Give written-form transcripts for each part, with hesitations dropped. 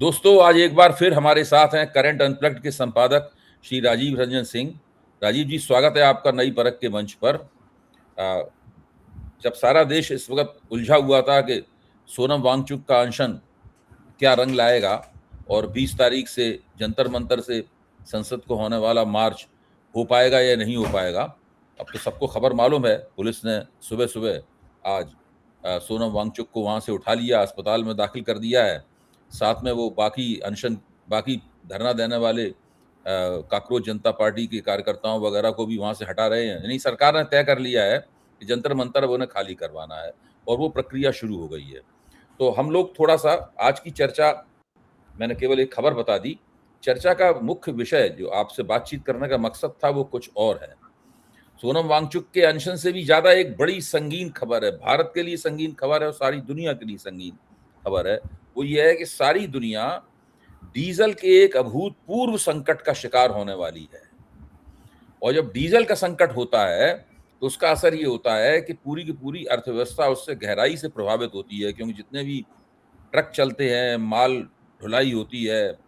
दोस्तों, आज एक बार फिर हमारे साथ हैं करंट अनप्लग्ड के संपादक श्री राजीव रंजन सिंह। राजीव जी, स्वागत है आपका नई परख के मंच पर। जब सारा देश इस वक्त उलझा हुआ था कि सोनम वांगचुक का अनशन क्या रंग लाएगा और 20 तारीख से जंतर मंतर से संसद को होने वाला मार्च हो पाएगा या नहीं हो पाएगा, अब तो सबको खबर मालूम है। पुलिस ने सुबह सुबह आज सोनम वांगचुक को वहां से उठा लिया, अस्पताल में दाखिल कर दिया है। साथ में वो बाकी धरना देने वाले काकरोच जनता पार्टी के कार्यकर्ताओं वगैरह को भी वहां से हटा रहे हैं। यानी सरकार ने तय कर लिया है कि जंतर मंतर उन्हें खाली करवाना है और वो प्रक्रिया शुरू हो गई है। तो हम लोग थोड़ा सा आज की चर्चा, मैंने केवल एक खबर बता दी, चर्चा का मुख्य विषय जो आपसे बातचीत करने का मकसद था वो कुछ और है। सोनम वांगचुक के अनशन से भी ज्यादा एक बड़ी संगीन खबर है, भारत के लिए संगीन खबर है और सारी दुनिया के लिए संगीन खबर है। वो ये है कि सारी दुनिया डीजल के एक अभूतपूर्व संकट का शिकार होने वाली है। और जब डीजल का संकट होता है तो उसका असर ये होता है कि पूरी की पूरी अर्थव्यवस्था उससे गहराई से प्रभावित होती है, क्योंकि जितने भी ट्रक चलते हैं, माल ढुलाई होती है,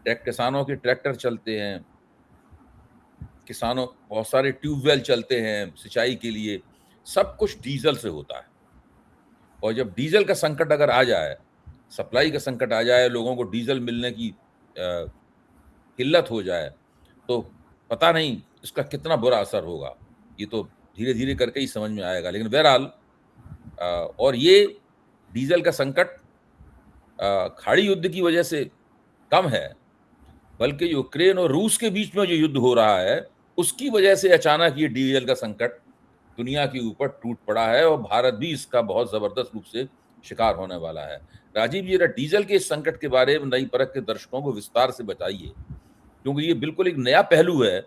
किसानों के ट्रैक्टर चलते हैं, किसानों बहुत सारे ट्यूबवेल चलते हैं सिंचाई के लिए, सब कुछ डीजल से होता है। और जब डीजल का संकट अगर आ जाए, सप्लाई का संकट आ जाए, लोगों को डीजल मिलने की किल्लत हो जाए, तो पता नहीं इसका कितना बुरा असर होगा। ये तो धीरे धीरे करके ही समझ में आएगा। लेकिन बहरहाल और ये डीजल का संकट खाड़ी युद्ध की वजह से कम है, बल्कि यूक्रेन और रूस के बीच में जो युद्ध हो रहा है उसकी वजह से अचानक ये डीजल का संकट दुनिया के ऊपर टूट पड़ा है और भारत भी इसका बहुत जबरदस्त रूप से शिकार होने वाला है। राजीव जी, डीजल के इस संकट के बारे में नई परख के दर्शकों को विस्तार से बताइए, क्योंकि ये बिल्कुल एक नया पहलू है।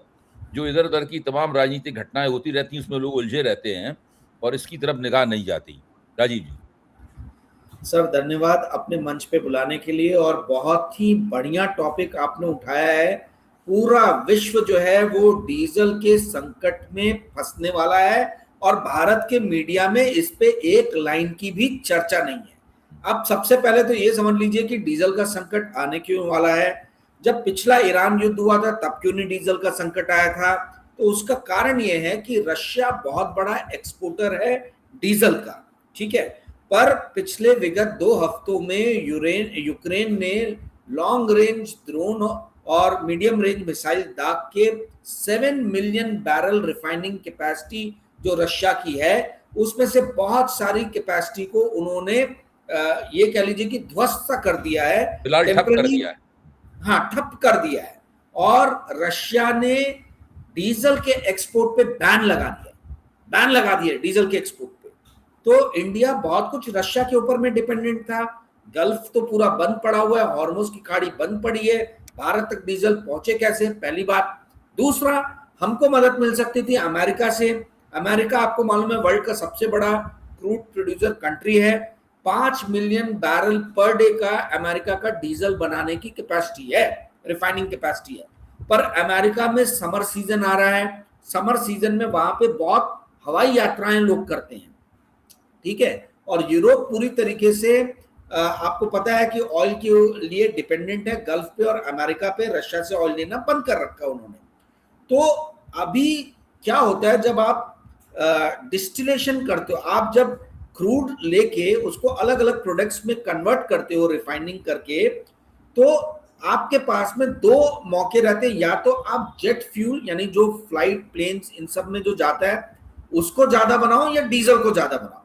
जो इधर उधर की तमाम राजनीतिक घटनाएं होती रहती हैं उसमें लोग उलझे रहते हैं और इसकी तरफ निगाह नहीं जाती। राजीव जी। सर, धन्यवाद अपने मंच पे बुलाने के लिए, और बहुत ही बढ़िया टॉपिक आपने उठाया है। पूरा विश्व जो है वो डीजल के संकट में फंसने वाला है और भारत के मीडिया में इस पे एक लाइन की भी चर्चा नहीं है। अब सबसे पहले तो ये समझ लीजिए कि डीजल का संकट आने क्यों वाला है। जब पिछला ईरान युद्ध हुआ था तब क्यों नहीं डीजल का संकट आया था? तो उसका कारण ये है कि रशिया बहुत बड़ा एक्सपोर्टर है डीजल का, ठीक है। पर पिछले विगत 2 हफ्तों में यूक्रेन ने लॉन्ग रेंज ड्रोन और मीडियम रेंज मिसाइल दाग के 7 मिलियन बैरल रिफाइनिंग कैपेसिटी जो रशिया की है, उसमें से बहुत सारी कैपेसिटी को उन्होंने ये कह लीजिए कि ध्वस्त कर दिया है, ठप कर दिया है। हाँ, ठप कर दिया है। और रशिया ने डीजल के एक्सपोर्ट पे बैन लगा दिया डीजल के एक्सपोर्ट पे। तो इंडिया बहुत कुछ रशिया के ऊपर में डिपेंडेंट था। गल्फ तो पूरा बंद पड़ा हुआ है, हॉर्मुज की खाड़ी बंद पड़ी है, भारत तक डीजल पहुंचे कैसे? पहली बात। दूसरा, हमको मदद मिल सकती थी अमेरिका से। अमेरिका आपको मालूम है वर्ल्ड का सबसे बड़ा क्रूड प्रोड्यूसर कंट्री है। 5 मिलियन बैरल पर डे का अमेरिका का डीजल बनाने की कैपेसिटी है, रिफाइनिंग कैपेसिटी है। पर अमेरिका में समर सीजन आ रहा है, समर सीजन में वहां पे बहुत हवाई यात्राएं लोग करते हैं, ठीक है। और यूरोप पूरी तरीके से आपको पता है कि ऑयल के लिए डिपेंडेंट है गल्फ पे, और अमेरिका पे रशिया से ऑयल लेना बंद कर रखा उन्होंने। तो अभी क्या होता है, जब आप डिस्टिलेशन करते हो, आप जब क्रूड लेके उसको अलग अलग प्रोडक्ट्स में कन्वर्ट करते हो रिफाइनिंग करके, तो आपके पास में 2 मौके रहते हैं। या तो आप जेट फ्यूल यानी जो फ्लाइट प्लेन्स इन सब में जो जाता है उसको ज्यादा बनाओ, या डीजल को ज्यादा बनाओ।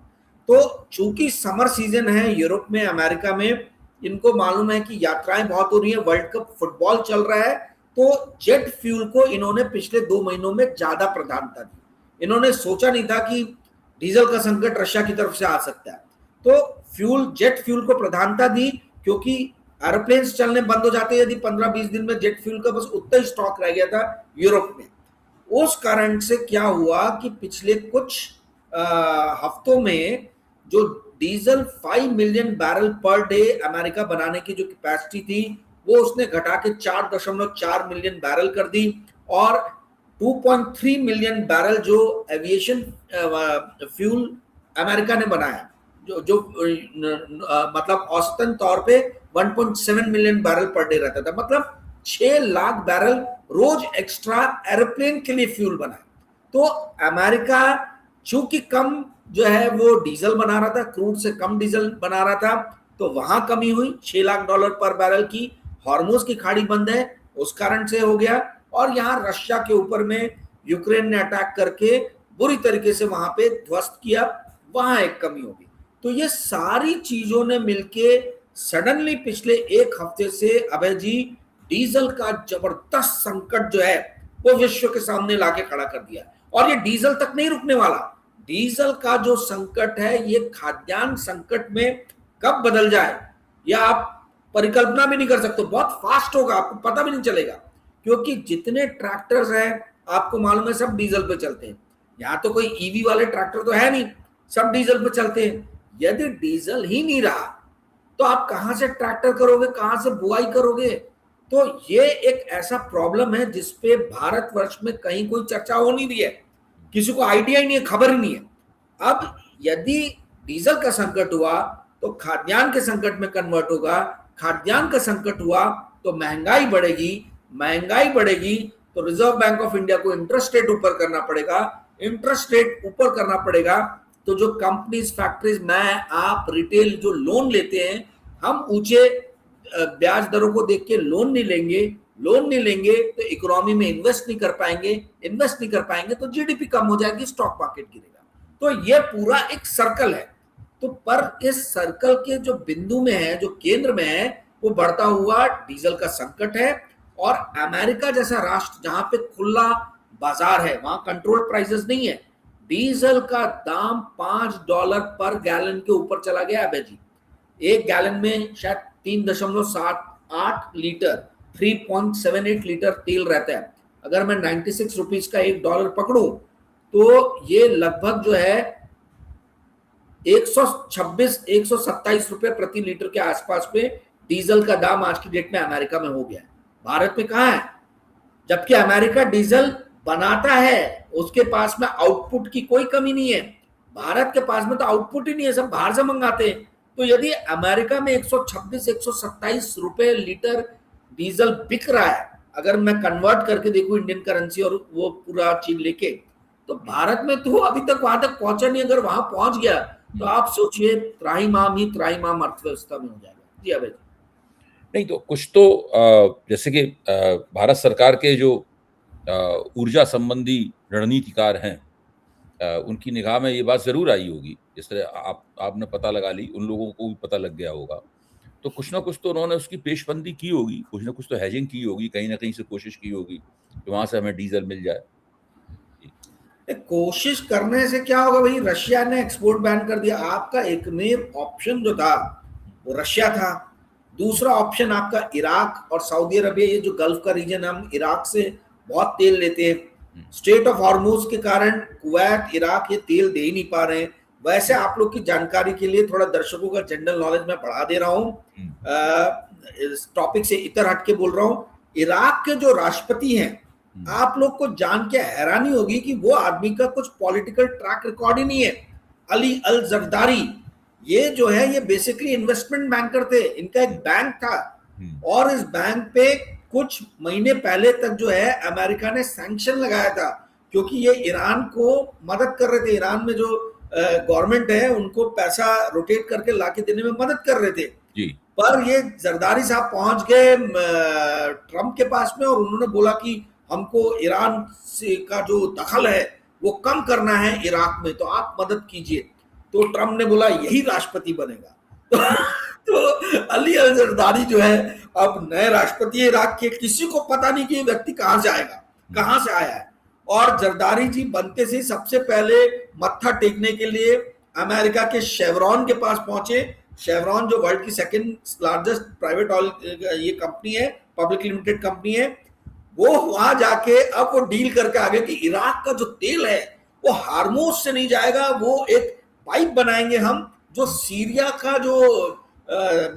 तो चूंकि समर सीजन है यूरोप में, अमेरिका में, इनको मालूम है कि यात्राएं बहुत हो रही है, वर्ल्ड कप फुटबॉल चल रहा है, तो जेट फ्यूल को इन्होंने पिछले 2 महीनों में ज्यादा प्रधानता दी। इन्होंने सोचा नहीं था कि डीजल का संकट रशिया की तरफ से आ सकता है, तो जेट फ्यूल को प्रधानता दी, क्योंकि एरोप्लेन्स चलने बंद हो जाते हैं यदि 15-20 दिन में जेट फ्यूल का बस उतना ही स्टॉक रह गया था यूरोप में। उस कारण से क्या हुआ कि पिछले कुछ हफ्तों में जो diesel 5 million barrel per day America बनाने की जो कैपेसिटी थी, वो उसने घटा के 4.4 मिलियन बैरल कर दी, और 2.3 मिलियन बैरल जो एविएशन फ्यूल अमेरिका ने बनाया, जो मतलब औसतन तौर पे 1.7 मिलियन बैरल पर डे रहता था, मतलब 6 लाख बैरल रोज एक्स्ट्रा एरोप्लेन के लिए फ्यूल बना। तो अमेरिका चूंकि कम जो है वो डीजल बना रहा था, क्रूड से कम डीजल बना रहा था, तो वहां कमी हुई, $6 लाख पर बैरल की। हॉर्मुज की खाड़ी बंद है, उस कारण से हो गया। और यहाँ रशिया के ऊपर में यूक्रेन ने अटैक करके बुरी तरीके से वहां पे ध्वस्त किया, वहां एक कमी होगी। तो ये सारी चीजों ने मिलके सडनली पिछले एक हफ्ते से अभय जी डीजल का जबरदस्त संकट जो है वो विश्व के सामने लाके खड़ा कर दिया। और ये डीजल तक नहीं रुकने वाला, डीजल का जो संकट है ये खाद्यान्न संकट में कब बदल जाए या आप परिकल्पना भी नहीं कर सकते। बहुत फास्ट होगा, आपको पता भी नहीं चलेगा, क्योंकि जितने ट्रैक्टर्स हैं आपको मालूम है सब डीजल पे चलते हैं। यहाँ तो कोई ईवी वाले ट्रैक्टर तो है नहीं, सब डीजल पे चलते हैं। यदि डीजल ही नहीं रहा तो आप कहां से ट्रैक्टर करोगे, कहां से बुआई करोगे? तो ये एक ऐसा प्रॉब्लम है जिसपे भारतवर्ष में कहीं कोई चर्चा हो नहीं रही है, किसी को आइडिया ही नहीं है, खबर ही नहीं है। अब यदि डीजल का संकट हुआ तो खाद्यान्न के संकट में कन्वर्ट होगा, खाद्यान्न का संकट हुआ तो महंगाई बढ़ेगी, महंगाई बढ़ेगी तो रिजर्व बैंक ऑफ इंडिया को इंटरेस्ट रेट ऊपर करना पड़ेगा, इंटरेस्ट रेट ऊपर करना पड़ेगा तो जो कंपनीज, फैक्ट्रीज, मैं, आप, रिटेल जो लोन लेते हैं, हम ऊंचे ब्याज दरों को देख के लोन नहीं लेंगे, लोन नहीं लेंगे तो इकोनॉमी में इन्वेस्ट नहीं कर पाएंगे, इन्वेस्ट नहीं कर पाएंगे तो जीडीपी कम हो जाएगी, स्टॉक मार्केट गिरेगा। तो ये पूरा एक सर्कल है। तो पर इस सर्कल के जो बिंदु में है, जो केंद्र में है, वो बढ़ता हुआ डीजल का संकट है। और अमेरिका जैसा राष्ट्र जहां पे खुला बाजार है, वहां कंट्रोल प्राइसेस नहीं है, डीजल का दाम $5 पर गैलन के ऊपर चला गया अबे जी। एक गैलन में शायद 3.78 लीटर, 3.78 लीटर तेल रहता है। अगर मैं 96 रुपीज का $1 पकड़ूं तो ये लगभग जो है 126-127 रुपए प्रति लीटर के आसपास पे डीजल का दाम आज की डेट में अमेरिका में हो गया है। भारत में कहां है? जबकि अमेरिका डीजल बनाता है, उसके पास में आउटपुट की कोई कमी नहीं है। भारत के पास में तो आउटपुट ही नहीं है, सब बाहर से मंगाते हैं। तो यदि अमेरिका में 126-127 रुपए लीटर डीजल बिक रहा है, अगर मैं कन्वर्ट करके देखूं इंडियन करेंसी और वो पूरा चीज लेके, तो भारत में तो अभी तक वहां तक पहुंचा नहीं। अगर वहां पहुंच गया तो आप सोचिए त्राहिमाम ही त्राहिमाम अर्थव्यवस्था में हो जाएगा। जी अभय। नहीं तो कुछ तो जैसे कि भारत सरकार के जो ऊर्जा संबंधी रणनीतिकार हैं, उनकी निगाह में ये बात जरूर आई होगी, जिस तरह आपने पता लगा ली, उन लोगों को भी पता लग गया होगा। तो कुछ ना कुछ तो उन्होंने उसकी पेशबंदी की होगी, कुछ ना कुछ तो हैजिंग की होगी, कहीं ना कहीं से कोशिश की होगी कि वहां से हमें डीजल मिल जाए। कोशिश करने से क्या होगा भाई? रशिया ने एक्सपोर्ट बैन कर दिया। आपका एकमेव ऑप्शन जो था वो रशिया था। दूसरा ऑप्शन आपका इराक और सऊदी अरबिया, ये जो गल्फ का रीजन, हम इराक से बहुत तेल लेते हैं। स्टेट ऑफ हॉर्मुज के कारण कुवैत, इराक ये तेल दे ही नहीं पा रहे हैं। वैसे आप लोग की जानकारी के लिए थोड़ा दर्शकों का जनरल नॉलेज मैं बढ़ा दे रहा हूँ, इस टॉपिक से इतर हट के बोल रहा हूँ। इराक के जो राष्ट्रपति हैं, आप लोग को जान के हैरानी होगी कि वो आदमी का कुछ पॉलिटिकल ट्रैक रिकॉर्ड ही नहीं है। अली अल जरदारी, ये जो है ये बेसिकली इन्वेस्टमेंट बैंकर थे। इनका एक बैंक था और इस बैंक पे कुछ महीने पहले तक जो है अमेरिका ने सैंक्शन लगाया था, क्योंकि ये ईरान को मदद कर रहे थे। ईरान में जो गवर्नमेंट है उनको पैसा रोटेट करके लाके देने में मदद कर रहे थे जी। पर ये जरदारी साहब पहुंच गए ट्रंप के पास में और उन्होंने बोला कि हमको ईरान से का जो दखल है वो कम करना है इराक में, तो आप मदद कीजिए। तो ट्रंप ने बोला यही राष्ट्रपति बनेगा। तो अली अल जरदारी जो है अब नए राष्ट्रपति इराक के। किसी को पता नहीं कि ये व्यक्ति कहां से आएगा, कहां से आया है। और जरदारी जी बनते से सबसे पहले मत्था टेकने के लिए अमेरिका के शेवरॉन के पास पहुंचे। शेवरॉन जो वर्ल्ड की सेकंड लार्जेस्ट प्राइवेट ऑयल ये कंपनी है, पब्लिक लिमिटेड कंपनी है, वो वहां जाके अब वो डील करके आगे कि इराक का जो तेल है वो हार्मोज से नहीं जाएगा, वो एक पाइप बनाएंगे हम जो सीरिया का जो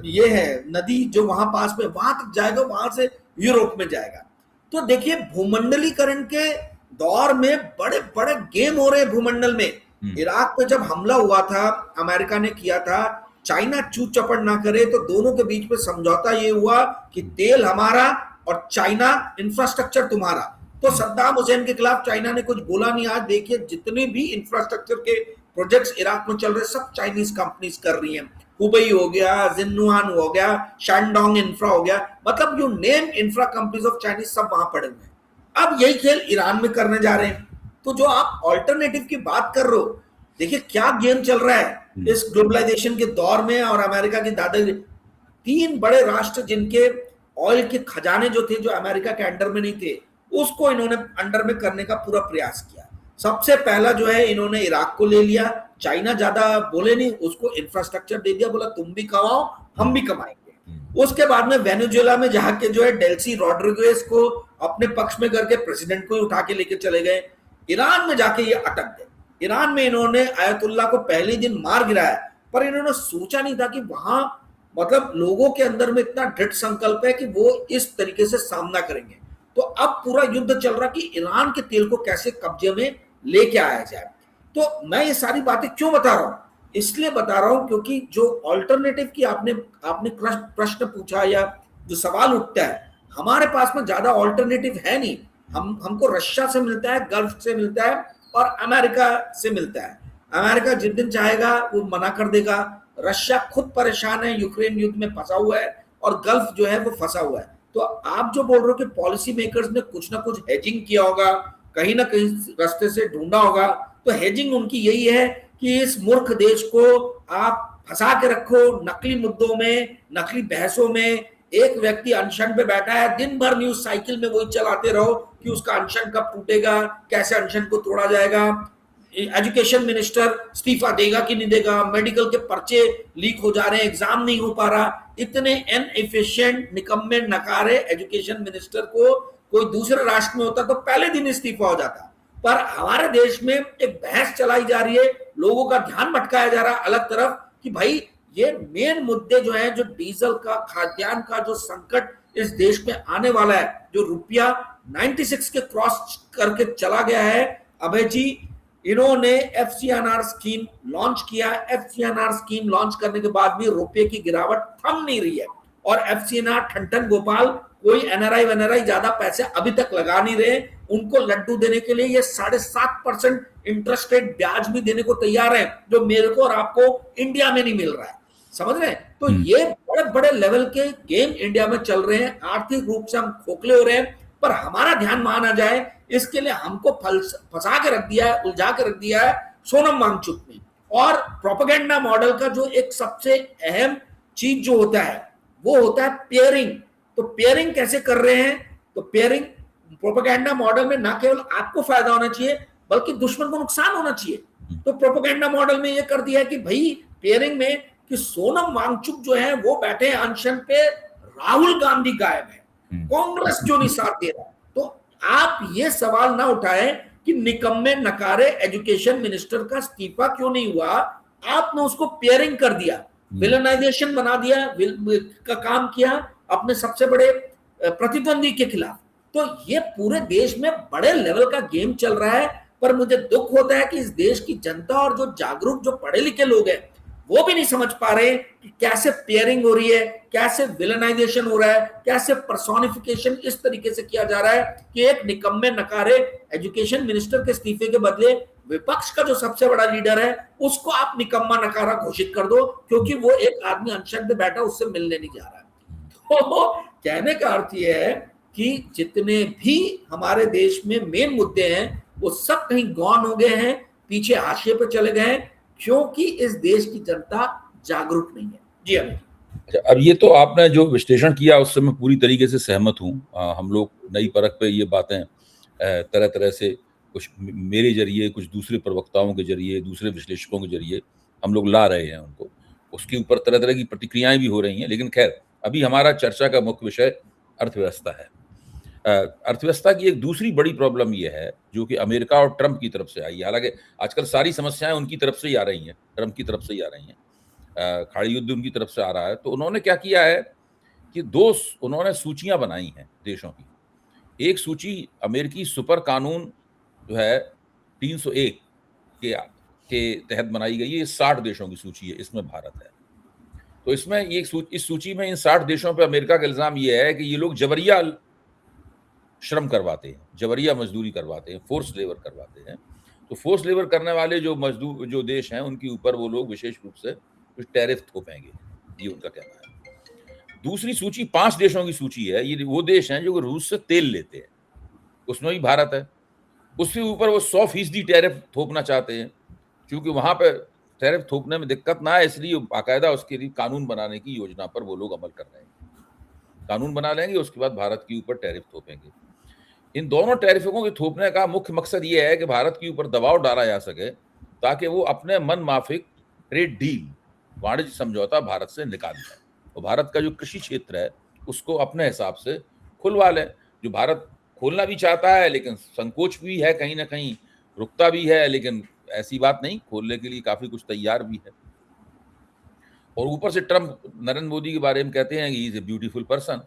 ये है नदी जो वहां पास में वहां तक जाएगा, वहां से यूरोप में जाएगा। तो देखिए भूमंडलीकरण के दौर में बड़े बड़े गेम हो रहे हैं भूमंडल में। इराक पे जब हमला हुआ था, अमेरिका ने किया था, चाइना चूत चपड़ ना करे, तो दोनों के बीच में समझौता ये हुआ कि तेल हमारा और चाइना इंफ्रास्ट्रक्चर तुम्हारा। तो सद्दाम हुसैन के खिलाफ चाइना ने कुछ बोला नहीं। आज देखिए जितने भी इंफ्रास्ट्रक्चर के प्रोजेक्ट्स इराक में चल रहे, सब चाइनीज कंपनीज कर रही हैं। हुबई हो गया, जिन्नुआन हो गया, शानडोंग इंफ्रा हो गया, मतलब you name infra companies of Chinese सब वहां पड़े हुए हैं। अब यही खेल ईरान में करने जा रहे हैं। तो जो आप ऑल्टरनेटिव की बात कर रहे हो, देखिए क्या गेम चल रहा है इस ग्लोबलाइजेशन के दौर में। और अमेरिका की दादागिरी, 3 बड़े राष्ट्र जिनके ऑयल के खजाने जो थे, जो अमेरिका के अंडर में नहीं थे, उसको इन्होंने अंडर में करने का पूरा प्रयास किया। सबसे पहला जो है इन्होंने इराक को ले लिया। चाइना ज्यादा बोले नहीं, उसको इंफ्रास्ट्रक्चर दे दिया, बोला तुम भी कमाओ हम भी कमाएंगे। उसके बाद में वेनेजुएला में जाके जो है डेल्सी रॉड्रिगेज को अपने पक्ष में करके प्रेसिडेंट को उठा के लेके चले गए। ईरान में जाके ये अटक गए। ईरान में इन्होंने आयतुल्ला को पहले दिन मार गिराया, पर इन्होंने सोचा नहीं था कि वहां मतलब लोगों के अंदर में इतना दृढ़ संकल्प है कि वो इस तरीके से सामना करेंगे। तो अब पूरा युद्ध चल रहा कि ईरान के तेल को कैसे कब्जे में लेके आया जाए। तो मैं ये सारी बातें क्यों बता रहा हूं, इसलिए बता रहा हूं क्योंकि जो ऑल्टरनेटिव की आपने प्रश्न पूछा या जो सवाल उठता है, हमारे पास में ज्यादा ऑल्टरनेटिव है नहीं। हमको रशिया से मिलता है, गल्फ से मिलता है और अमेरिका से मिलता है। अमेरिका जिस दिन चाहेगा वो मना कर देगा। रशिया खुद परेशान है, यूक्रेन युद्ध में फंसा हुआ है, और गल्फ जो है वो फंसा हुआ है। तो आप जो बोल रहे हो कि पॉलिसी मेकर्स ने कुछ ना कुछ हेजिंग किया होगा, कहीं ना कहीं रास्ते से ढूंढा होगा, तो हेजिंग उनकी यही है कि इस मूर्ख देश को आप फंसा के रखो नकली मुद्दों में, नकली बहसों में। एक व्यक्ति अनशन पे बैठा है, दिन भर न्यूज साइकिल में वही चलाते रहो कि उसका अनशन कब टूटेगा, कैसे अनशन को तोड़ा जाएगा। एजुकेशन मिनिस्टर इस्तीफा देगा कि नहीं देगा, मेडिकल के पर्चे लीक हो जा रहे हैं, एग्जाम नहीं हो पा रहा। इतने इनएफिशिएंट, निकम्मे, नकारे एजुकेशन मिनिस्टर को कोई दूसरे राष्ट्र में होता तो पहले दिन इस्तीफा हो जाता। पर हमारे देश में एक बहस चलाई जा रही है, लोगों का ध्यान भटकाया जा रहा है अलग तरफ कि भाई ये मेन मुद्दे जो है, जो डीजल का, खाद्यान्न का जो संकट इस देश में आने वाला है, जो रुपया 96 के क्रॉस करके चला गया है। अभय जी, इन्होंने एफसीएनआर स्कीम लॉन्च किया। एफसीएनआर स्कीम लॉन्च करने के बाद भी रुपये की गिरावट थम नहीं रही है। और एफसीएनआर ठन गोपाल, कोई एनआरआई ज्यादा पैसे अभी तक लगा नहीं रहे। उनको लड्डू देने के लिए ये 7.5% इंटरेस्ट रेट ब्याज भी देने को तैयार है, जो मेरे को और आपको इंडिया में नहीं मिल रहा है। समझ रहे हैं? तो ये बड़े बड़े लेवल के गेम इंडिया में चल रहे हैं। आर्थिक रूप से हम खोखले हो रहे हैं, पर हमारा ध्यान मान आ जाए, इसके लिए हमको फंसा के रख दिया है, उलझा के रख दिया है सोनम वांगचुक ने। और प्रोपेगेंडा मॉडल का जो एक सबसे अहम चीज जो होता है, वो होता है पेयरिंग। तो पेयरिंग कैसे कर रहे हैं? तो पेयरिंग प्रोपेगेंडा मॉडल में ना केवल आपको फायदा होना चाहिए, बल्कि दुश्मन को नुकसान होना चाहिए। तो प्रोपेगेंडा मॉडल में ये कर दिया है कि भाई पेयरिंग में कि सोनम वांगचुक जो है वो बैठे हैं अनशन पे, राहुल गांधी गायब है, कांग्रेस जो नहीं साथ दे रहा। तो आप ये सवाल ना उठाएं कि निकम्मे नकारे एजुकेशन मिनिस्टर का इस्तीफा क्यों नहीं हुआ। आपने उसको पेयरिंग कर दिया, विलनाइजेशन बना दिया, का काम किया अपने सबसे बड़े प्रतिद्वंदी के खिलाफ। तो ये पूरे देश में बड़े लेवल का गेम चल रहा है। पर मुझे दुख होता है कि इस देश की जनता और जो जागरूक, जो पढ़े लिखे लोग हैं, वो भी नहीं समझ पा रहे कि कैसे पेयरिंग हो रही है, कैसे विलनाइजेशन हो रहा है, कैसे पर्सोनिफिकेशन इस तरीके से किया जा रहा है कि एक निकम्मे नकारे एजुकेशन मिनिस्टर के इस्तीफे के बदले विपक्ष का जो सबसे बड़ा लीडर है उसको आप निकम्मा नकारा घोषित कर दो, क्योंकि वो एक आदमी अनशन पे बैठा उससे मिलने नहीं जा रहा है। तो कहने का अर्थ यह है कि जितने भी हमारे देश में मेन मुद्दे हैं वो सब कहीं गौन हो गए हैं, पीछे हाशिए पे चले गए हैं, क्योंकि इस देश की जनता जागरूक नहीं है। जी अमित। अब ये तो आपने जो विश्लेषण किया उससे मैं पूरी तरीके से सहमत हूँ। हम लोग नई परख पे ये बातें तरह तरह से, कुछ मेरे जरिए, कुछ दूसरे प्रवक्ताओं के जरिए, दूसरे विश्लेषकों के जरिए हम लोग ला रहे हैं उनको, उसके ऊपर तरह तरह की प्रतिक्रियाएं भी हो रही हैं। लेकिन खैर, अभी हमारा चर्चा का मुख्य विषय अर्थव्यवस्था है। अर्थव्यवस्था की एक दूसरी बड़ी प्रॉब्लम यह है, जो कि अमेरिका और ट्रंप की तरफ से आई है। हालांकि आजकल सारी समस्याएं उनकी तरफ से ही आ रही हैं, ट्रंप की तरफ से ही आ रही हैं, खाड़ी युद्ध उनकी तरफ से आ रहा है। तो उन्होंने क्या किया है कि उन्होंने सूचियां बनाई हैं देशों की। एक सूची अमेरिकी सुपर कानून जो है 301 के तहत बनाई गई है। ये 60 देशों की सूची है, इसमें भारत है। तो इसमें ये इस सूची में इन 60 देशों पे अमेरिका का इल्जाम ये है कि ये लोग जबरिया श्रम करवाते हैं, जबरिया मजदूरी करवाते हैं, फोर्स लेबर करवाते हैं। तो फोर्स लेबर करने वाले जो देश हैं उनके ऊपर वो लोग विशेष रूप से कुछ टैरिफ थोपेंगे, ये उनका कहना है। दूसरी सूची 5 देशों की सूची है। ये वो देश हैं जो रूस से तेल लेते हैं, उसमें भी भारत है। उसके ऊपर वो 100% टैरिफ थोपना चाहते हैं, क्योंकि वहां पर टैरिफ थोपने में दिक्कत ना है, इसलिए बाकायदा उसके लिए कानून बनाने की योजना पर वो लोग अमल कर रहे हैं। कानून बना लेंगे, उसके बाद भारत के ऊपर टैरिफ थोपेंगे। इन दोनों टैरिफों के थोपने का मुख्य मकसद ये है कि भारत के ऊपर दबाव डाला जा सके, ताकि वो अपने मन माफिक ट्रेड डील, वाणिज्य समझौता भारत से निकाल लें और भारत का जो कृषि क्षेत्र है उसको अपने हिसाब से खुलवा लें। जो भारत खोलना भी चाहता है, लेकिन संकोच भी है, कहीं ना कहीं रुकता भी है, लेकिन ऐसी बात नहीं, खोलने के लिए काफी कुछ तैयार भी है। और ऊपर से ट्रम्प नरेंद्र मोदी के बारे में कहते हैं कि he is a beautiful person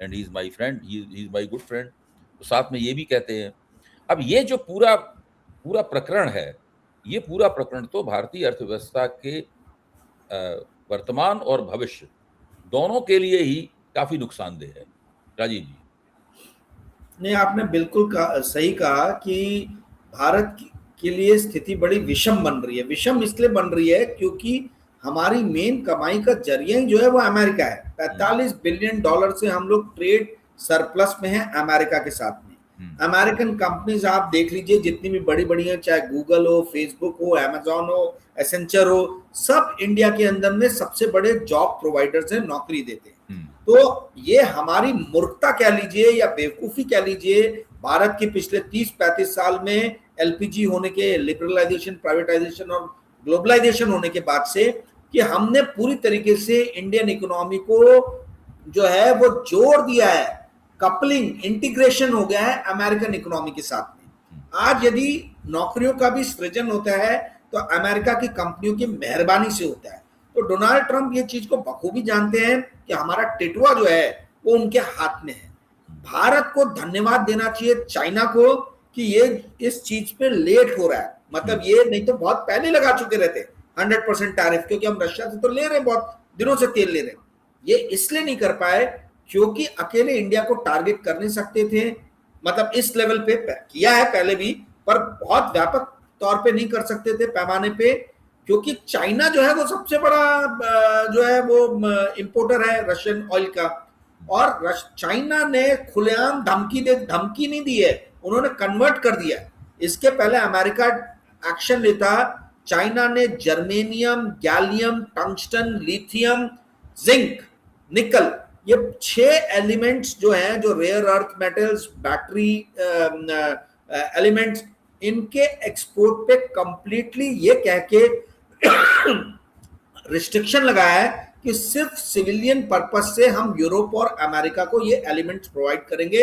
and he is my friend, he is my good friend. तो साथ में ये भी कहते हैं। अब ये जो पूरा प्रकरण है, ये पूरा प्रकरण तो भारतीय अर्थव्यवस्था के वर्तमान और भविष्य दोनों के लिए ही काफी नुकसानदेह है। राजीव जी। नहीं, आपने बिल्कुल सही कहा कि भारत के लिए स्थिति बड़ी विषम बन रही है। विषम इसलिए बन रही है क्योंकि हमारी मेन कमाई का जरिया ही जो है वो अमेरिका है। 45 बिलियन डॉलर से हम लोग ट्रेड सरप्लस में हैं अमेरिका के साथ में। अमेरिकन कंपनीज आप देख लीजिए, जितनी भी बड़ी बड़ी हैं, चाहे गूगल हो, फेसबुक हो, अमेजॉन हो, एसेंचर हो, सब इंडिया के अंदर में सबसे बड़े जॉब प्रोवाइडर्स हैं, नौकरी देते हैं। तो ये हमारी मूर्खता कह लीजिए या बेवकूफी कह लीजिए, भारत के पिछले 30-35 साल में एलपीजी होने के, लिबरलाइजेशन, प्राइवेटाइजेशन और ग्लोबलाइजेशन होने के बाद से, कि हमने पूरी तरीके से इंडियन इकोनॉमी को जो है वो जोड़ दिया है, कपलिंग, इंटीग्रेशन हो गया है अमेरिकन इकोनॉमी के साथ में। आज यदि नौकरियों का भी सृजन होता है तो अमेरिका की कंपनियों की मेहरबानी से होता है। तो डोनाल्ड ट्रंप ये चीज को बखूबी जानते हैं कि हमारा टिटवा जो है वो उनके हाथ में है। भारत को धन्यवाद देना चाहिए चाइना को कि ये इस चीज पे लेट हो रहा है। मतलब ये नहीं तो बहुत पहले लगा चुके रहते 100% टैरिफ, क्योंकि हम रशिया से तो ले रहे हैं, बहुत दिनों से तेल ले रहे हैं। ये इसलिए नहीं कर पाए क्योंकि अकेले इंडिया को टारगेट कर नहीं सकते थे। मतलब इस लेवल पे किया है पहले भी, पर बहुत व्यापक तौर पे नहीं कर सकते थे, पैमाने पे, क्योंकि चाइना जो है वो सबसे बड़ा जो है वो इंपोर्टर है रशियन ऑयल का। और चाइना ने खुलेआम धमकी नहीं दी है, उन्होंने कन्वर्ट कर दिया। इसके पहले अमेरिका एक्शन लेता, चाइना ने germanium, gallium, tungsten, lithium, zinc, nickel, ये 6 एलिमेंट्स जो हैं, जो rare earth metals, battery elements, इनके एक्सपोर्ट पे कंप्लीटली ये कह के रिस्ट्रिक्शन लगाया है कि सिर्फ सिविलियन पर्पस से हम यूरोप और अमेरिका को ये एलिमेंट्स प्रोवाइड करेंगे।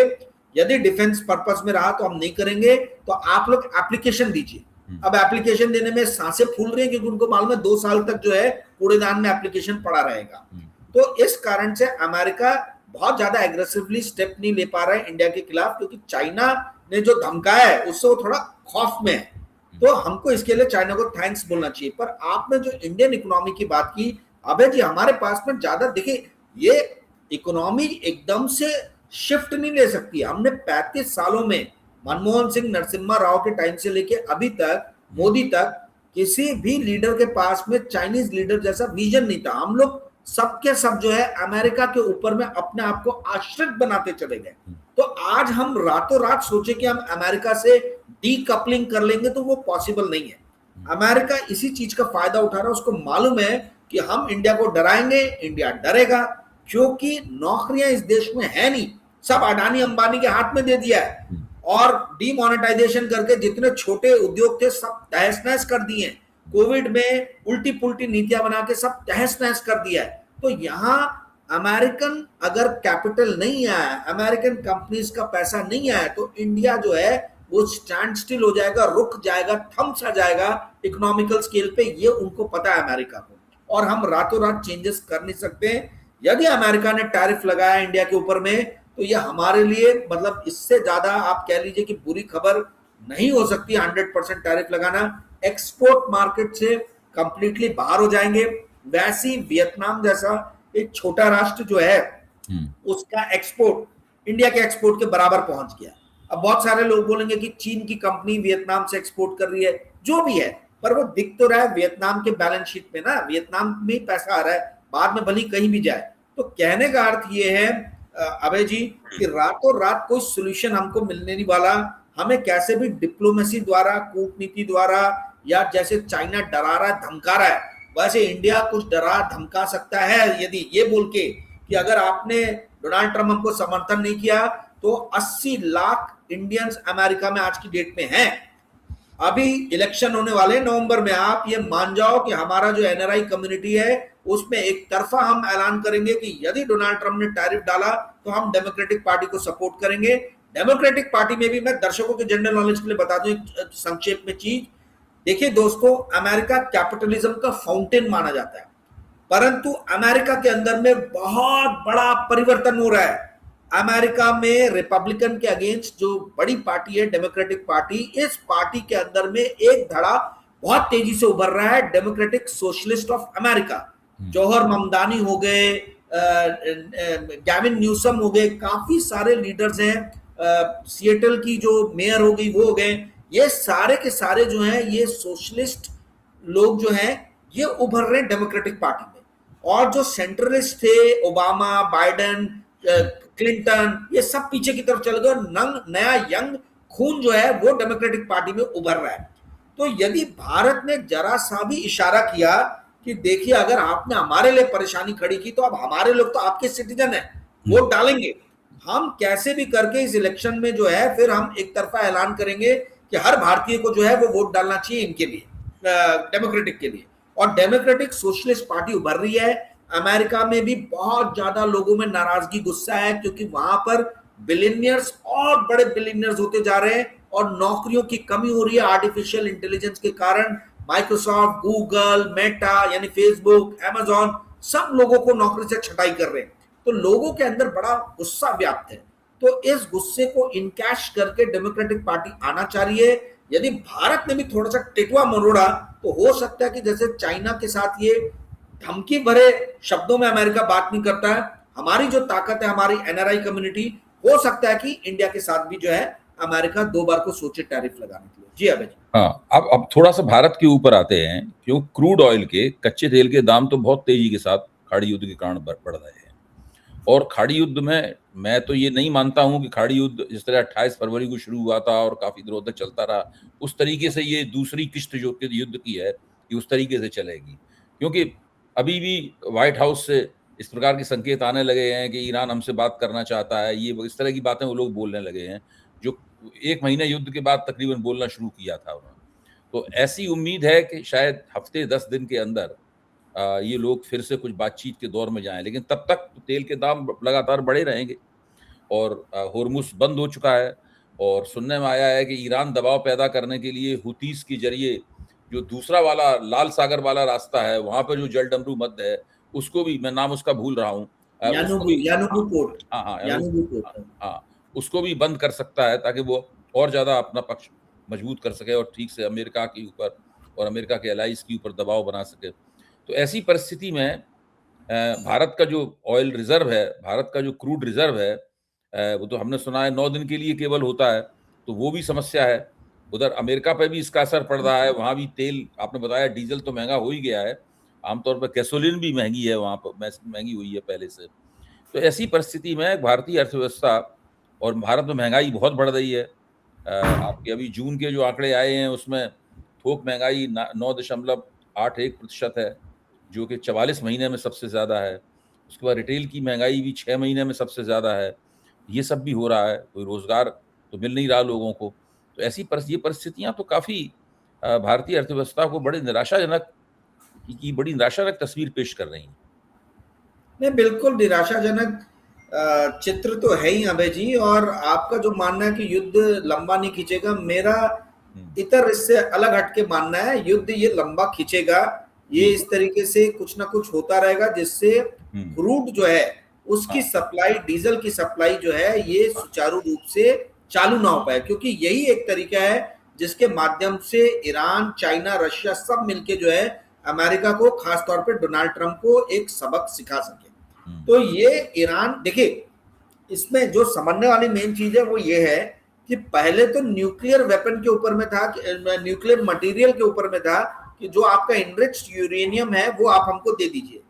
यदि डिफेंस पर्पस में रहा तो हम नहीं करेंगे, तो आप लोग एप्लीकेशन दीजिए। अब एप्लीकेशन देने में सांसें फूल रही हैं, क्योंकि उनको मालूम है 2 साल तक जो है कूड़ेदान में एप्लीकेशन पड़ा रहेगा। तो इस कारण से अमेरिका बहुत ज्यादा एग्रेसिवली स्टेप नहीं ले पा रहा है इंडिया के खिलाफ, क्योंकि चाइना ने जो धमकाया है उससे वो थोड़ा खौफ में है। तो हमको इसके लिए चाइना को थैंक्स बोलना चाहिए। पर आपने जो इंडियन इकोनॉमी की बात की, अबे जी हमारे पास में ज्यादा, देखिए ये इकोनॉमी एकदम से शिफ्ट नहीं ले सकती। हमने 35 सालों में मनमोहन सिंह, नरसिम्हा राव के टाइम से लेके अभी तक, मोदी तक, किसी भी लीडर के पास में चाइनीज लीडर जैसा विजन नहीं था। हम लोग सबके सब जो है अमेरिका के ऊपर में अपने आप को आश्रित बनाते चले गए। तो आज हम रातों रात सोचे कि हम अमेरिका से डीकपलिंग कर लेंगे, तो वो पॉसिबल नहीं है। अमेरिका इसी चीज का फायदा उठा रहा है। उसको मालूम है कि हम इंडिया को डराएंगे, इंडिया डरेगा, क्योंकि नौकरियां इस देश में है नहीं, सब अडानी अंबानी के हाथ में दे दिया है। और डीमोनेटाइजेशन करके जितने छोटे उद्योग थे सब तहस नहस कर दिए। कोविड में उल्टी पुल्टी नीतियां बना के सब तहस नहस कर दिया है। तो यहाँ अमेरिकन अगर कैपिटल नहीं आया, अमेरिकन कंपनीज का पैसा नहीं आया, तो इंडिया जो है वो स्टैंड स्टिल हो जाएगा, रुक जाएगा, थम सा जाएगा इकोनॉमिकल स्केल पे। ये उनको पता है अमेरिका को, और हम रातों रात चेंजेस कर नहीं सकते। यदि अमेरिका ने टैरिफ लगाया इंडिया के ऊपर में, तो ये हमारे लिए मतलब इससे ज्यादा आप कह लीजिए कि बुरी खबर नहीं हो सकती। 100% टैरिफ लगाना, एक्सपोर्ट मार्केट से कंप्लीटली बाहर हो जाएंगे। वैसी वियतनाम जैसा एक छोटा राष्ट्र जो है उसका एक्सपोर्ट इंडिया के एक्सपोर्ट के बराबर पहुंच गया। अब बहुत सारे लोग बोलेंगे कि चीन की कंपनी वियतनाम से एक्सपोर्ट कर रही है, जो भी है, पर वो दिख तो रहा है वियतनाम के बैलेंस शीट में ना, वियतनाम में ही पैसा आ रहा है, बाद में भली कहीं भी जाए। तो कहने का अर्थ ये है अभय जी कि रातों रात कोई सोल्यूशन हमको मिलने नहीं वाला। हमें कैसे भी डिप्लोमेसी द्वारा, कूटनीति द्वारा, या जैसे चाइना डरा रहा है, धमका रहा है, वैसे इंडिया कुछ डरा धमका सकता है, यदि ये बोल के कि अगर आपने डोनाल्ड ट्रंप हमको समर्थन नहीं किया तो 80 लाख इंडियंस अमेरिका में आज की डेट में हैं। अभी इलेक्शन होने वाले नवंबर में, आप ये मान जाओ कि हमारा जो एनआरआई कम्युनिटी है उसमें एक तरफा हम ऐलान करेंगे कि यदि डोनाल्ड ट्रंप ने टैरिफ डाला तो हम डेमोक्रेटिक पार्टी को सपोर्ट करेंगे। डेमोक्रेटिक पार्टी में भी, मैं दर्शकों के जनरल नॉलेज के लिए बता दूं संक्षेप में चीज, देखिए दोस्तों, अमेरिका कैपिटलिज्म का फाउंटेन माना जाता है, परंतु अमेरिका के अंदर में बहुत बड़ा परिवर्तन हो रहा है। अमेरिका में रिपब्लिकन के अगेंस्ट जो बड़ी पार्टी है डेमोक्रेटिक पार्टी, इस पार्टी के अंदर में एक धड़ा बहुत तेजी से उभर रहा है, डेमोक्रेटिक सोशलिस्ट ऑफ अमेरिका। जौहर ममदानी हो गए, गैविन न्यूसम हो गए, काफी सारे लीडर्स हैं, सिएटल की जो मेयर हो गई वो हो गए, ये सारे के सारे जो हैं ये सोशलिस्ट लोग जो हैं ये उभर रहे हैं डेमोक्रेटिक पार्टी में। और जो सेंट्रलिस्ट थे, ओबामा, बाइडेन, क्लिंटन, ये सब पीछे की तरफ चल गए। नया यंग खून जो है वो डेमोक्रेटिक पार्टी में उभर रहा है। तो यदि भारत ने जरा सा भी इशारा किया कि देखिए अगर आपने हमारे लिए परेशानी खड़ी की तो अब हमारे लोग तो आपके सिटीजन हैं, वोट डालेंगे, हम कैसे भी करके इस इलेक्शन में जो है फिर हम एक तरफा ऐलान करेंगे कि हर भारतीय को जो है वो वोट डालना चाहिए इनके लिए, डेमोक्रेटिक के लिए। और डेमोक्रेटिक सोशलिस्ट पार्टी उभर रही है। अमेरिका में भी बहुत ज्यादा लोगों में नाराजगी, गुस्सा है, क्योंकि वहां पर बिलियनियर्स और बड़े बिलियनियर्स होते जा रहे हैं और नौकरियों की कमी हो रही है आर्टिफिशियल इंटेलिजेंस के कारण। माइक्रोसॉफ्ट, गूगल, मेटा यानी फेसबुक, अमेजॉन, सब लोगों को नौकरी से छटाई कर रहे हैं। तो लोगों के अंदर बड़ा गुस्सा व्याप्त है। तो इस गुस्से को इनकैश करके डेमोक्रेटिक पार्टी आना चाहिए। यदि भारत ने भी थोड़ा सा टिटवा मरोड़ा तो हो सकता है कि जैसे चाइना के साथ ये धमकी भरे शब्दों में अमेरिका बात नहीं करता है, हमारी जो ताकत है, हमारी एनआरआई कम्युनिटी, हो सकता है कि इंडिया के साथ भी जो है अमेरिका दो बार को सोचे टैरिफ लगाने के लिए। जी अभय जी। हाँ, अब थोड़ा सा भारत के ऊपर आते हैं, क्यों क्रूड ऑयल के, कच्चे तेल के दाम तो बहुत तेजी के साथ खाड़ी युद्ध के कारण बढ़ रहे हैं। और खाड़ी युद्ध में मैं तो ये नहीं मानता हूं कि खाड़ी युद्ध जिस तरह 28 फरवरी को शुरू हुआ था और काफी दिनों तक चलता रहा, उस तरीके से ये दूसरी किश्त जो युद्ध की है ये उस तरीके से चलेगी। क्योंकि अभी भी व्हाइट हाउस से इस प्रकार के संकेत आने लगे हैं कि ईरान हमसे बात करना चाहता है, ये इस तरह की बातें वो लोग बोलने लगे हैं जो 1 महीने युद्ध के बाद तकरीबन बोलना शुरू किया था उन्होंने। तो ऐसी उम्मीद है कि शायद हफ्ते 10 दिन के अंदर ये लोग फिर से कुछ बातचीत के दौर में जाएं, लेकिन तब तक तेल के दाम लगातार बढ़े रहेंगे। और होर्मुज बंद हो चुका है और सुनने में आया है कि ईरान दबाव पैदा करने के लिए हुतीस के जरिए जो दूसरा वाला लाल सागर वाला रास्ता है, वहां पर जो जलडमरू मद है, उसको भी, मैं नाम उसका भूल रहा हूँ, उसको भी बंद कर सकता है ताकि वो और ज्यादा अपना पक्ष मजबूत कर सके और ठीक से अमेरिका के ऊपर और अमेरिका के एलाइज के ऊपर दबाव बना सके। तो ऐसी परिस्थिति में भारत का जो ऑयल रिजर्व है, भारत का जो क्रूड रिजर्व है, वो तो हमने सुना है 9 दिन के लिए केवल होता है, तो वो भी समस्या है। उधर अमेरिका पे भी इसका असर पड़ रहा है, वहां भी तेल, आपने बताया डीजल तो महंगा हो ही गया है, आमतौर पर गैसोलीन भी महंगी है, वहां पर महंगी हुई है पहले से। तो ऐसी परिस्थिति में भारतीय अर्थव्यवस्था, और भारत में महंगाई बहुत बढ़ रही है। आपके अभी जून के जो आंकड़े आए हैं उसमें थोक महंगाई 9.81% है, जो कि 44 महीने में सबसे ज्यादा है। उसके बाद रिटेल की महंगाई भी 6 महीने में सबसे ज्यादा है। ये सब भी हो रहा है, कोई रोजगार तो मिल नहीं रहा लोगों को। तो ऐसी ये परिस्थितियां तो काफी भारतीय अर्थव्यवस्था को बड़ी निराशाजनक तस्वीर पेश कर रही हैं। नहीं, बिल्कुल निराशाजनक चित्र तो है ही अभय जी। और आपका जो मानना है कि युद्ध लंबा नहीं खींचेगा, मेरा इतर इससे अलग हटके मानना है। युद्ध ये लंबा खींचेगा, ये इस तरीके से कुछ ना कुछ होता रहेगा जिससे क्रूड जो है उसकी सप्लाई, डीजल की सप्लाई जो है ये सुचारू रूप से चालू ना हो पाए, क्योंकि यही एक तरीका है जिसके माध्यम से ईरान, चाइना, रशिया सब मिलके जो है अमेरिका को, खासतौर पे डोनाल्ड ट्रंप को एक सबक सिखा सके। तो ये ईरान, देखिए इसमें जो समझने वाली मेन चीज है वो ये है कि पहले तो न्यूक्लियर वेपन के ऊपर में था, न्यूक्लियर मटेरियल के ऊपर में था कि जो आपका इनरिच्ड यूरेनियम है वो आप हमको दे दीजिए।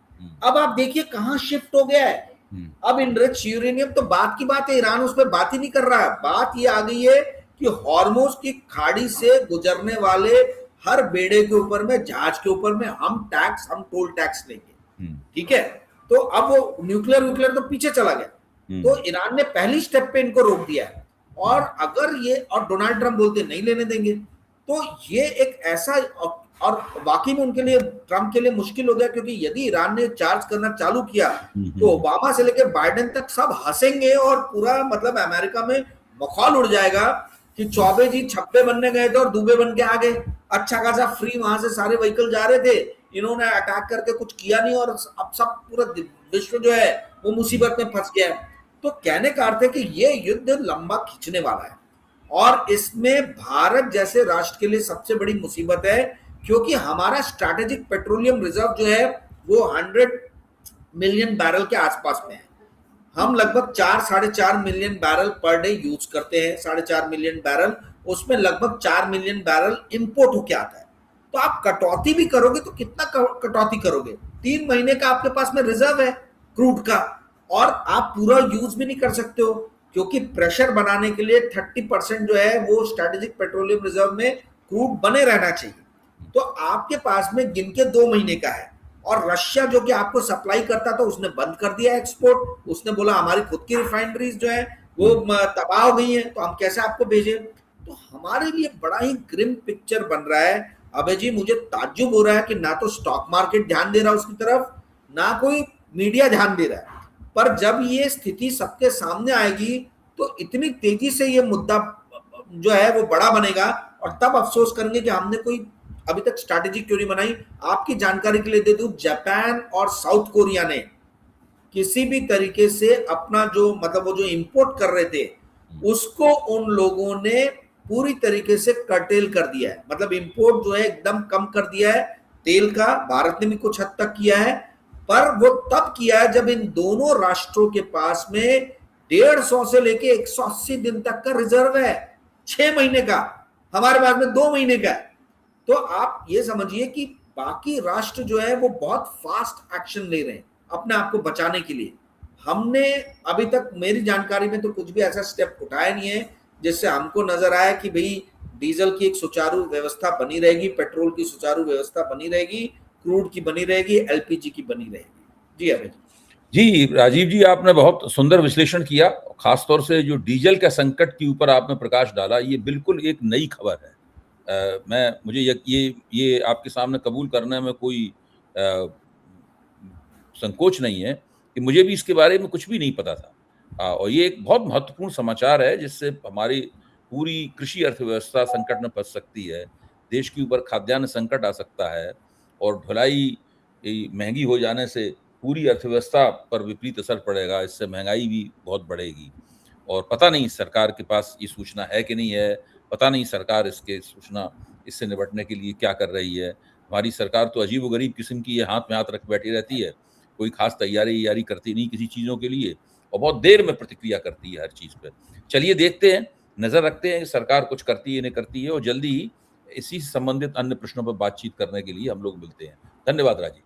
अब आप देखिए कहां शिफ्ट हो गया है। अब इनरिच्ड यूरेनियम तो बात की बात है, ईरान उस पर बात ही नहीं कर रहा है। बात ये आ गई है कि हॉर्मुज की खाड़ी से गुजरने वाले हर बेड़े के ऊपर में, जहाज के ऊपर में हम टोल टैक्स लेंगे, ठीक है। तो अब वो न्यूक्लियर तो पीछे चला गया। तो ईरान ने पहली स्टेप पे इनको रोक दिया है। और अगर ये, और डोनाल्ड ट्रंप बोलते नहीं लेने देंगे, तो ये एक ऐसा, और वाकई में उनके लिए, ट्रंप के लिए मुश्किल हो गया, क्योंकि यदि ईरान ने चार्ज करना चालू किया तो ओबामा से लेकर बाइडेन तक सब हंसेंगे और पूरा मतलब अमेरिका में मखौल उड़ जाएगा कि चौबे जी छप्पे बनने गए थे और दुबे बन के आ गए। अच्छा खासा फ्री वहां से सारे व्हीकल जा रहे थे, इन्होंने अटैक करके कुछ किया नहीं और अब सब पूरा विश्व जो है वो मुसीबत में फंस गया। तो कहने का अर्थ है कि ये युद्ध लंबा खींचने वाला है और इसमें भारत जैसे राष्ट्र के लिए सबसे बड़ी मुसीबत है, क्योंकि हमारा स्ट्रैटेजिक पेट्रोलियम रिजर्व जो है वो 100 मिलियन बैरल के आसपास में है। हम लगभग 4-4.5 million barrel per day use करते हैं। 4.5 मिलियन बैरल, उसमें लगभग 4 मिलियन बैरल इंपोर्ट होके आता है। तो आप कटौती भी करोगे तो कितना कटौती करोगे? 3 महीने का आपके पास में रिजर्व है क्रूड का, और आप पूरा यूज भी नहीं कर सकते हो, क्योंकि प्रेशर बनाने के लिए 30% जो है वो स्ट्रैटेजिक पेट्रोलियम रिजर्व में क्रूड बने रहना चाहिए। तो आपके पास में गिन के 2 महीने का है। और रशिया जो कि आपको सप्लाई करता था उसने बंद कर दिया एक्सपोर्ट। उसने बोला हमारी खुद की रिफाइनरीज जो है वो तबाह हो गई हैं, तो हम कैसे आपको भेजें। तो हमारे लिए बड़ा ही ग्रिम पिक्चर बन रहा है। अबे जी, मुझे ताज्जुब हो रहा है कि ना तो स्टॉक मार्केट ध्यान दे रहा है उसकी तरफ, ना कोई मीडिया ध्यान दे रहा है। पर जब ये स्थिति सबके सामने आएगी तो इतनी तेजी से ये मुद्दा जो है वो बड़ा बनेगा, और तब अफसोस करेंगे कि हमने कोई अभी तक स्ट्रैटेजी क्यों नहीं बनाई। आपकी जानकारी के लिए दे दूं, जापान और साउथ कोरिया ने किसी भी तरीके से अपना जो मतलब वो जो इंपोर्ट कर रहे थे उसको उन लोगों ने पूरी तरीके से कर्टेल कर दिया है। मतलब इंपोर्ट जो है एकदम कम कर दिया है तेल का। भारत ने भी कुछ हद तक किया है, पर वो तब किया है जब इन दोनों राष्ट्रों के पास में 150 से लेके 180 दिन तक का रिजर्व है। 6 महीने का, हमारे पास में 2 महीने का है। तो आप ये समझिए कि बाकी राष्ट्र जो है वो बहुत फास्ट एक्शन ले रहे हैं अपने आप को बचाने के लिए। हमने अभी तक, मेरी जानकारी में तो कुछ भी ऐसा स्टेप उठाया नहीं है जिससे हमको नजर आया कि भाई डीजल की एक सुचारू व्यवस्था बनी रहेगी, पेट्रोल की सुचारू व्यवस्था बनी रहेगी, क्रूड की बनी रहेगी, एलपीजी की बनी रहेगी। जी अभय जी, राजीव जी, आपने बहुत सुंदर विश्लेषण किया। खासतौर से जो डीजल के संकट के ऊपर आपने प्रकाश डाला, ये बिल्कुल एक नई खबर है। मुझे ये आपके सामने कबूल करने में कोई संकोच नहीं है कि मुझे भी इसके बारे में कुछ भी नहीं पता था। और ये एक बहुत महत्वपूर्ण समाचार है जिससे हमारी पूरी कृषि अर्थव्यवस्था संकट में फंस सकती है, देश के ऊपर खाद्यान्न संकट आ सकता है, और ढुलाई महंगी हो जाने से पूरी अर्थव्यवस्था पर विपरीत असर पड़ेगा। इससे महंगाई भी बहुत बढ़ेगी, और पता नहीं सरकार के पास ये सूचना है कि नहीं है, पता नहीं सरकार इससे निपटने के लिए क्या कर रही है। हमारी सरकार तो अजीबोगरीब किस्म की ये हाथ में हाथ रख बैठी रहती है, कोई खास तैयारी करती नहीं किसी चीज़ों के लिए, और बहुत देर में प्रतिक्रिया करती है हर चीज़ पे। चलिए देखते हैं, नज़र रखते हैं सरकार कुछ करती है नहीं करती है, और जल्दी ही इसी से संबंधित अन्य प्रश्नों पर बातचीत करने के लिए हम लोग मिलते हैं। धन्यवाद राजीव।